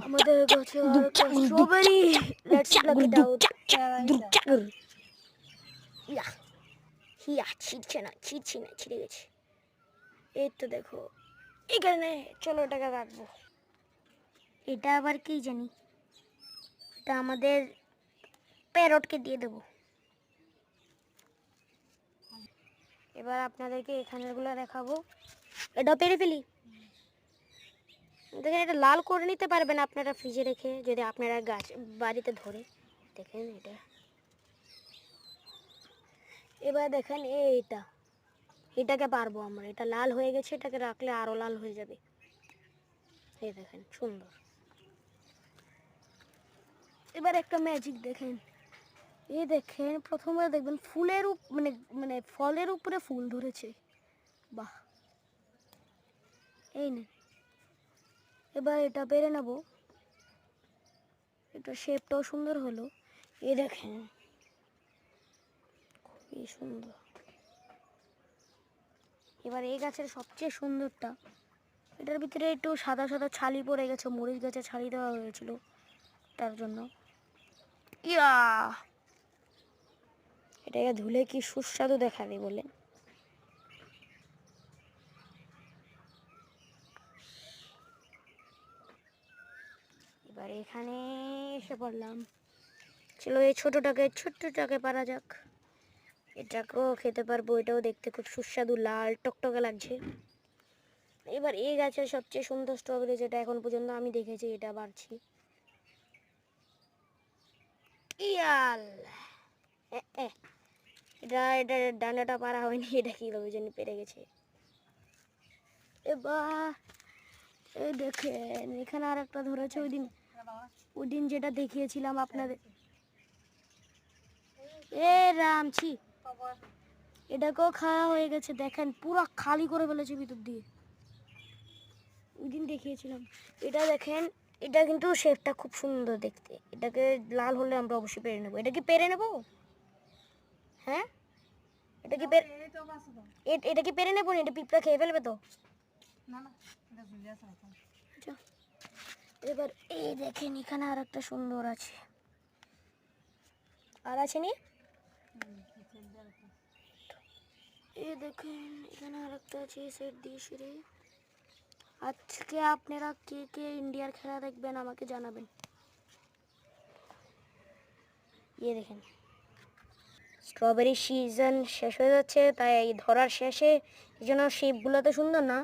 আমাদের কাছে strawberry, let's pluck it out. ছিটছে না, ছিঁড়ে গেছে। এই তো দেখো এখানে, চলো এটাকে রাখবো। এটা আবার কি জানি, এটা আমাদের প্যারটকে দিয়ে দেবো। এবার আপনাদেরকে এখানেরগুলো দেখাবো। এটা পেরে ফেলি। দেখেন, এটা লাল করে নিতে পারবেন আপনারা ফ্রিজে রেখে, যদি আপনারা গাছ বাড়িতে ধরে। দেখেন এটা, এবার দেখেন এটাকে পারবো আমরা। এটা লাল হয়ে গেছে, এটাকে রাখলে আরো লাল হয়ে যাবে। এই দেখেন সুন্দর। এবার একটা ম্যাজিক দেখেন, এই দেখেন প্রথমে দেখবেন ফুলের মানে মানে ফলের উপরে ফুল ধরেছে। বাহ, এই না। এবার এটা পেরে নেব। এটা শেপটাও সুন্দর হলো, এই দেখেন খুবই সুন্দর। এবার এই গাছের সবচেয়ে সুন্দরটা, এটার ভিতরে একটু সাদা সাদা ছালি পড়ে গেছে, মরিচ গাছে ছালি দেওয়া হয়েছিল তার জন্য। ইয়া, এটাকে ধুলে কি সুস্বাদু দেখাবে বলেন। এবার এখানে এসে পড়লাম। চলো এই ছোট্টটাকে পারা যাক। এটাকেও খেতে পারবো, এটাও দেখতে খুব সুস্বাদু, লাল টকটকে লাগছে। এবার এই গাছের সবচেয়ে সুন্দর স্ট্রবেরি, যেটা এখন পর্যন্ত আমি দেখেছি, এটা বাড়ছি। ইয়াল, এটা ডান্ডাটা পারা হয়নি, এটা কিভাবে জানি পেরে গেছে। এবার এই দেখেন এখানে আর একটা ধরেছে, ওই দিন যেটা দেখিয়েছিলাম আপনাদের। এ রামছি, এটাকেও খাওয়া হয়ে গেছে। দেখেন পুরো খালি করে ফেলেছে ভিতর দিয়ে, ওই দিন দেখিয়েছিলাম। এটা দেখেন, এটা কিন্তু শেপটা খুব সুন্দর দেখতে। এটাকে লাল হলে আমরা অবশ্যই পেরে নেবো। এটা কি পেরে নেবো? হ্যাঁ, এটা কি এটা কি পেরে নেবো? এটা পিঁপড়া খেয়ে ফেলবে তো? আচ্ছা, এবার এই দেখেন এখানে আর একটা সুন্দর আছে, আর আছে নি? এই দেখেন এখানে আর একটা আছে, সেট দিয়ে সিঁড়ি। আজকে আপনারা কে কে ইন্ডিয়ার খেলা দেখবেন আমাকে জানাবেন। এই দেখেন স্ট্রবেরি সিজন শেষ হয়ে যাচ্ছে, তাই ধরার শেষে এই জন্য শেপগুলো তো সুন্দর না,